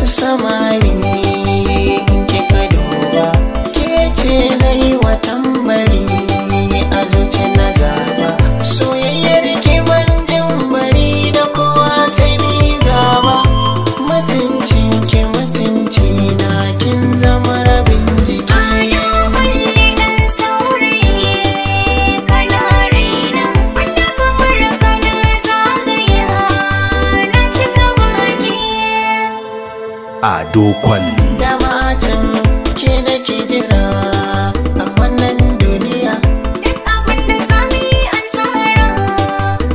samari kika duba, ke ce na yi wa tambari a zuci na zaba. Soyayyar ki ban jin bari da kowa sai mi gaba. Mutuncin ki mutunci na, kin zama rabin jiki. Ado Kwalli. Da macen ke nake jira a wannan duniya. Duk abin da sami an tsara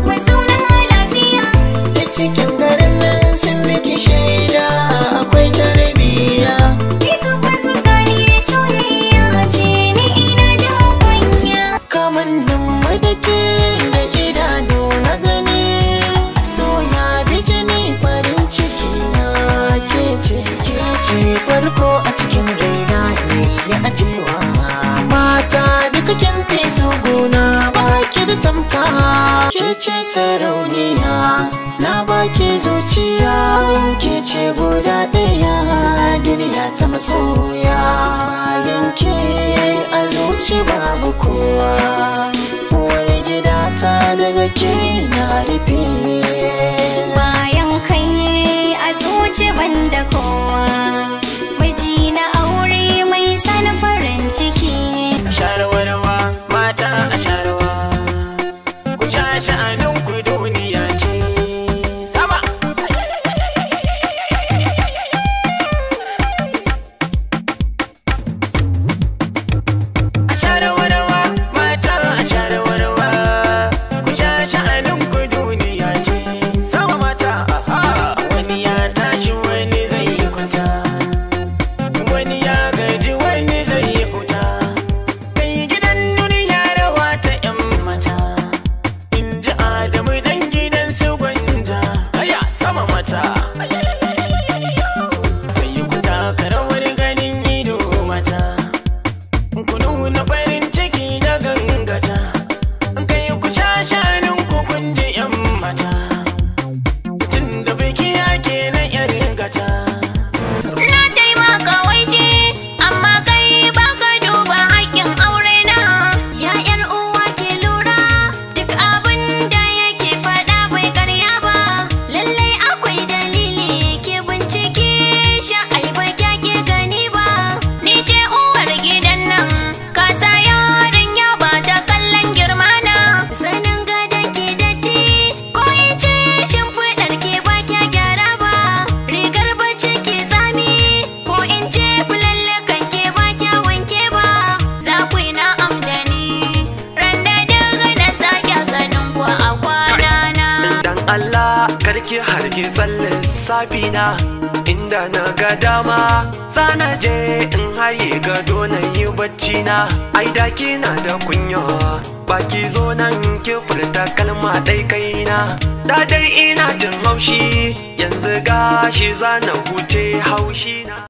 mai zauna lafiya. Da cikin garin nan sun miki shaida akwai tarbiyya. Ika fasa gani soyayya ce ni ina jin kunya. Kamannin madake da idanu na gani, so ya bi jini farin ciki na. Ke ce farko a cikin raina ne ya ajewa. Mata duka kin fi su gona, baki da tamka. Ke ce sarauniya na baki zuciya, ke ce guda ɗaya duniya ta masoya. Bayan ke a zuci babu kowa, uwar gida ta daga ke na rufe. Bayan kai a zuci banda kowa, miji na aure mai san farin ciki. Sharwarwa mata a sharwa, ku sha sha'anin ku duniya ce sama. A sharwarwa mata a sharwarwa, ku sha sha'anin ku duniya ce sama mata. Wani ya tashi wani zai kwanta, wani ya gaji wani zai huta. Kai gidan duniya rawa ta 'yan mata, in ji Adamu dan gidan su Gwanja. Haya sama mata. Kai ku taka rawar ganin ido mata, ku nuna farin ciki da gangata. Kai ku sha shanin ku kun ji 'yan mata, tun da biki ake na 'yar gata. Na taimaka waje amma kai baka duba haƙƙin aure na. Ya 'yar uwa ke lura duk abin da yake faɗa bai karya ba. Lallai akwai dalili ke bincike shi ai ba kyake gani ba. Ni ce uwar gidan nan ka sa yaron ya ba ta kallon girma na. Zanin gadon ke datti ko in ce shimfiɗar ke ba kya gyara ba. Rigar bacci ke tsami ko in ce fulallukan ke ba kya wanke ba. Za ku yi na'am da ni ran da daga na sake ganin ku a kwana na. Dan Allah karki harki tsalle sabina, inda na ga dama zana je in haye gado na yi bacci na. Ai da kina da kunya baki zo nan ki furta kalma ɗai kaina. Da dai ina jin haushi yanzu gashi zana huce haushi na.